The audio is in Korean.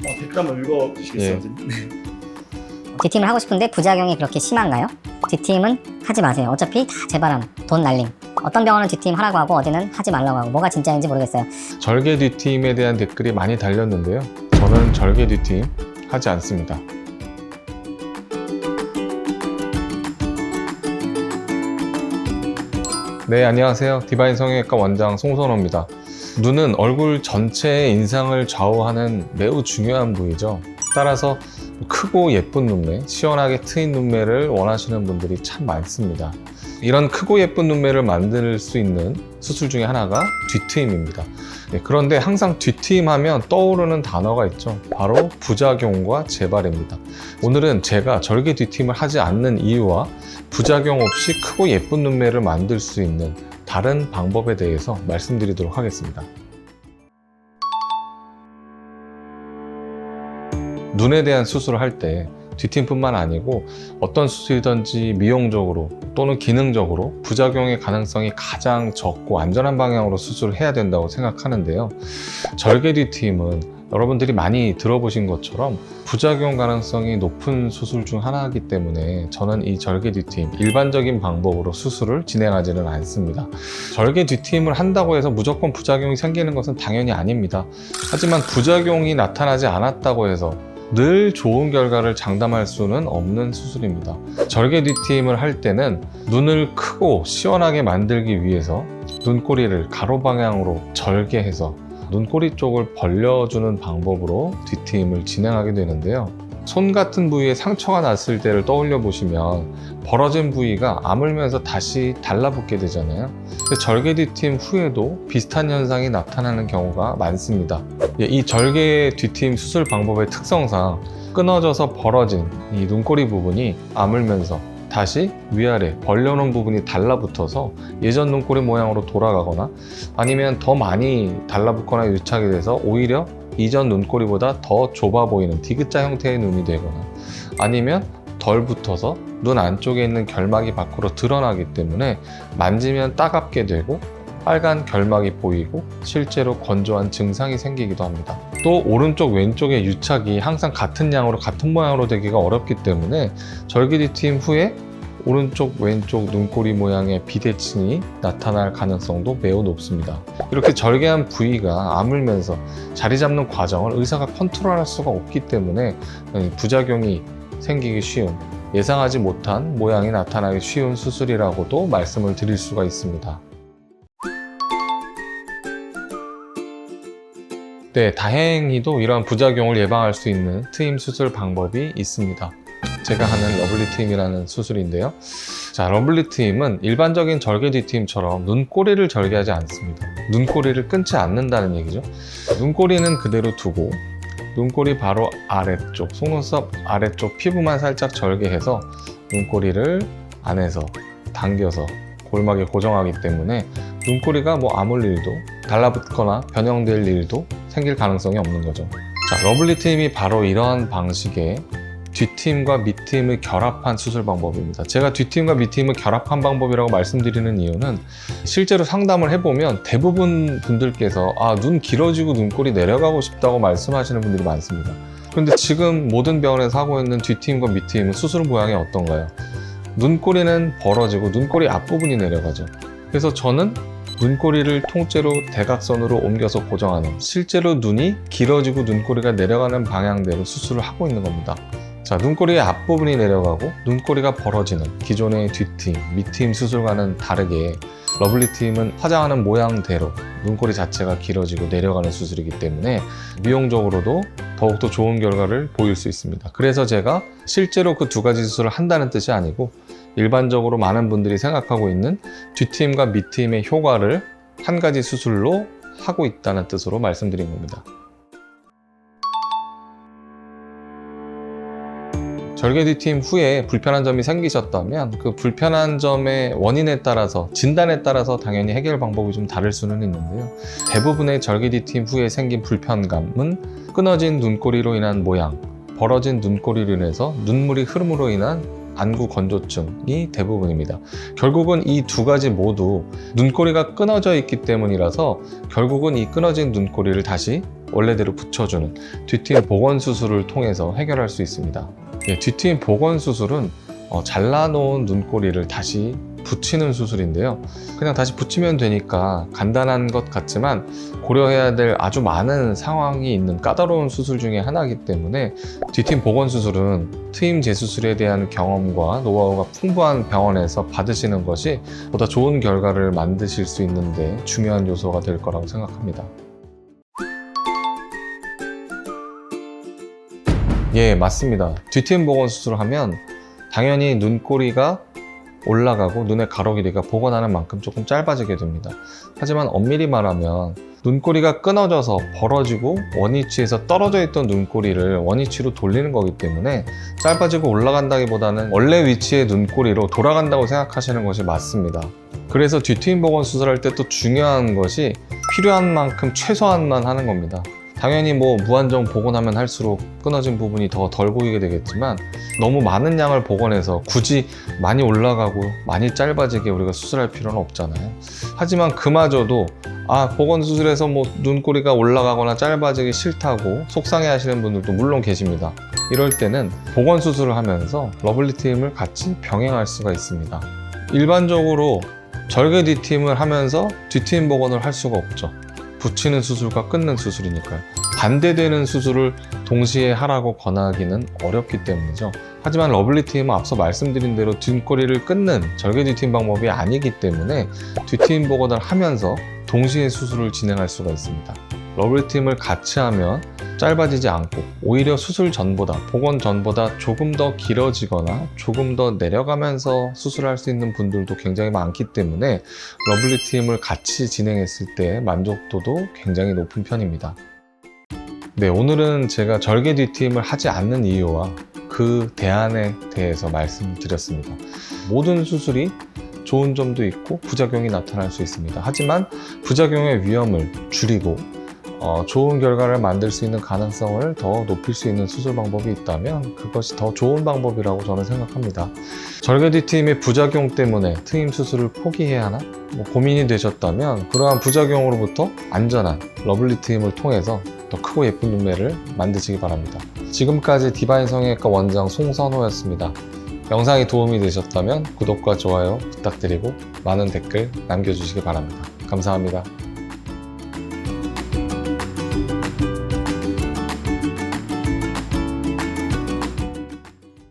댓글 한번 읽어주시겠어요, 예. 선생님? 뒷팀을 하고 싶은데 부작용이 그렇게 심한가요? 뒷팀은 하지 마세요. 어차피 다 제바람, 돈 날림. 어떤 병원은 뒷팀 하라고 하고 어디는 하지 말라고 하고 뭐가 진짜인지 모르겠어요. 절개 뒤팀에 대한 댓글이 많이 달렸는데요. 저는 절개 뒤팀 하지 않습니다. 네, 안녕하세요. 디바인 성형외과 원장 송선호입니다. 눈은 얼굴 전체의 인상을 좌우하는 매우 중요한 부위죠. 따라서 크고 예쁜 눈매, 시원하게 트인 눈매를 원하시는 분들이 참 많습니다. 이런 크고 예쁜 눈매를 만들 수 있는 수술 중에 하나가 뒤트임입니다. 그런데 항상 뒤트임 하면 떠오르는 단어가 있죠. 바로 부작용과 재발입니다. 오늘은 제가 절개 뒤트임을 하지 않는 이유와 부작용 없이 크고 예쁜 눈매를 만들 수 있는 다른 방법에 대해서 말씀드리도록 하겠습니다. 눈에 대한 수술을 할 때 뒤팀뿐만 아니고 어떤 수술이든지 미용적으로 또는 기능적으로 부작용의 가능성이 가장 적고 안전한 방향으로 수술을 해야 된다고 생각하는데요. 절개 뒤트임은 여러분들이 많이 들어보신 것처럼 부작용 가능성이 높은 수술 중 하나이기 때문에 저는 이 절개 뒤트임, 일반적인 방법으로 수술을 진행하지는 않습니다. 절개 뒤트임을 한다고 해서 무조건 부작용이 생기는 것은 당연히 아닙니다. 하지만 부작용이 나타나지 않았다고 해서 늘 좋은 결과를 장담할 수는 없는 수술입니다. 절개 뒤트임을 할 때는 눈을 크고 시원하게 만들기 위해서 눈꼬리를 가로 방향으로 절개해서 눈꼬리 쪽을 벌려주는 방법으로 뒤트임을 진행하게 되는데요. 손 같은 부위에 상처가 났을 때를 떠올려 보시면 벌어진 부위가 아물면서 다시 달라붙게 되잖아요. 절개 뒤트임 후에도 비슷한 현상이 나타나는 경우가 많습니다. 이 절개 뒤트임 수술 방법의 특성상 끊어져서 벌어진 이 눈꼬리 부분이 아물면서 다시 위아래 벌려놓은 부분이 달라붙어서 예전 눈꼬리 모양으로 돌아가거나 아니면 더 많이 달라붙거나 유착이 돼서 오히려 이전 눈꼬리보다 더 좁아 보이는 디귿자 형태의 눈이 되거나 아니면 덜 붙어서 눈 안쪽에 있는 결막이 밖으로 드러나기 때문에 만지면 따갑게 되고 빨간 결막이 보이고 실제로 건조한 증상이 생기기도 합니다. 또 오른쪽 왼쪽의 유착이 항상 같은 양으로 같은 모양으로 되기가 어렵기 때문에 절개 뒤트임 후에 오른쪽 왼쪽 눈꼬리 모양의 비대칭이 나타날 가능성도 매우 높습니다. 이렇게 절개한 부위가 아물면서 자리 잡는 과정을 의사가 컨트롤할 수가 없기 때문에 부작용이 생기기 쉬운, 예상하지 못한 모양이 나타나기 쉬운 수술이라고도 말씀을 드릴 수가 있습니다. 네, 다행히도 이러한 부작용을 예방할 수 있는 트임 수술 방법이 있습니다. 제가 하는 러블리 트임이라는 수술인데요. 자, 러블리 트임은 일반적인 절개 뒤트임처럼 눈꼬리를 절개하지 않습니다. 눈꼬리를 끊지 않는다는 얘기죠. 눈꼬리는 그대로 두고 눈꼬리 바로 아래쪽, 속눈썹 아래쪽 피부만 살짝 절개해서 눈꼬리를 안에서 당겨서 골막에 고정하기 때문에 눈꼬리가 아물 일도 달라붙거나 변형될 일도 생길 가능성이 없는 거죠. 자, 러블리 트임이 바로 이러한 방식의 뒤트임과 밑트임을 결합한 수술 방법입니다. 제가 뒤트임과 밑트임을 결합한 방법이라고 말씀드리는 이유는 실제로 상담을 해보면 대부분 분들께서 눈 길어지고 눈꼬리 내려가고 싶다고 말씀하시는 분들이 많습니다. 그런데 지금 모든 병원에서 하고 있는 뒤트임과 밑트임은 수술 모양이 어떤가요? 눈꼬리는 벌어지고 눈꼬리 앞부분이 내려가죠. 그래서 저는 눈꼬리를 통째로 대각선으로 옮겨서 고정하는, 실제로 눈이 길어지고 눈꼬리가 내려가는 방향대로 수술을 하고 있는 겁니다. 자, 눈꼬리의 앞부분이 내려가고 눈꼬리가 벌어지는 기존의 뒤트임, 밑트임 수술과는 다르게 러블리 트임은 화장하는 모양대로 눈꼬리 자체가 길어지고 내려가는 수술이기 때문에 미용적으로도 더욱더 좋은 결과를 보일 수 있습니다. 그래서 제가 실제로 그 두 가지 수술을 한다는 뜻이 아니고 일반적으로 많은 분들이 생각하고 있는 뒤트임과 밑트임의 효과를 한 가지 수술로 하고 있다는 뜻으로 말씀드린 겁니다. 절개 뒤트임 후에 불편한 점이 생기셨다면 그 불편한 점의 원인에 따라서, 진단에 따라서 당연히 해결 방법이 좀 다를 수는 있는데요. 대부분의 절개 뒤트임 후에 생긴 불편감은 끊어진 눈꼬리로 인한 모양, 벌어진 눈꼬리로 인해서 눈물이 흐름으로 인한 안구 건조증이 대부분입니다. 결국은 이 두 가지 모두 눈꼬리가 끊어져 있기 때문이라서 결국은 이 끊어진 눈꼬리를 다시 원래대로 붙여주는 뒤트임 복원 수술을 통해서 해결할 수 있습니다. 뒤트임 복원 수술은 잘라놓은 눈꼬리를 다시 붙이는 수술인데요. 그냥 다시 붙이면 되니까 간단한 것 같지만 고려해야 될 아주 많은 상황이 있는 까다로운 수술 중에 하나이기 때문에 뒤트임 복원 수술은 트임 재수술에 대한 경험과 노하우가 풍부한 병원에서 받으시는 것이 보다 좋은 결과를 만드실 수 있는데 중요한 요소가 될 거라고 생각합니다. 예, 맞습니다. 뒤트임 복원 수술을 하면 당연히 눈꼬리가 올라가고 눈의 가로 길이가 복원하는 만큼 조금 짧아지게 됩니다. 하지만 엄밀히 말하면 눈꼬리가 끊어져서 벌어지고 원위치에서 떨어져 있던 눈꼬리를 원위치로 돌리는 거기 때문에 짧아지고 올라간다기보다는 원래 위치의 눈꼬리로 돌아간다고 생각하시는 것이 맞습니다. 그래서 뒤트임 복원 수술할 때 또 중요한 것이 필요한 만큼 최소한만 하는 겁니다. 당연히 무한정 복원하면 할수록 끊어진 부분이 더 덜 보이게 되겠지만 너무 많은 양을 복원해서 굳이 많이 올라가고 많이 짧아지게 우리가 수술할 필요는 없잖아요. 하지만 그마저도 복원 수술해서 눈꼬리가 올라가거나 짧아지기 싫다고 속상해 하시는 분들도 물론 계십니다. 이럴 때는 복원 수술을 하면서 러블리 트임을 같이 병행할 수가 있습니다. 일반적으로 절개 뒤트임을 하면서 뒤트임 복원을 할 수가 없죠. 붙이는 수술과 끊는 수술이니까요. 반대되는 수술을 동시에 하라고 권하기는 어렵기 때문이죠. 하지만 러블리 트임은 앞서 말씀드린 대로 뒷꼬리를 끊는 절개 뒤트임 방법이 아니기 때문에 뒤트임 복원을 하면서 동시에 수술을 진행할 수가 있습니다. 러블리 트임을 같이 하면 짧아지지 않고 오히려 수술 전보다 복원 전보다 조금 더 길어지거나 조금 더 내려가면서 수술할 수 있는 분들도 굉장히 많기 때문에 러블리 트임을 같이 진행했을 때 만족도도 굉장히 높은 편입니다. 네, 오늘은 제가 절개 뒤트임을 하지 않는 이유와 그 대안에 대해서 말씀드렸습니다. 모든 수술이 좋은 점도 있고 부작용이 나타날 수 있습니다. 하지만 부작용의 위험을 줄이고 좋은 결과를 만들 수 있는 가능성을 더 높일 수 있는 수술 방법이 있다면 그것이 더 좋은 방법이라고 저는 생각합니다. 절개 뒤트임의 부작용 때문에 트임 수술을 포기해야 하나? 고민이 되셨다면 그러한 부작용으로부터 안전한 러블리 트임을 통해서 더 크고 예쁜 눈매를 만드시기 바랍니다. 지금까지 디바인 성형외과 원장 송선호였습니다. 영상이 도움이 되셨다면 구독과 좋아요 부탁드리고 많은 댓글 남겨주시기 바랍니다. 감사합니다.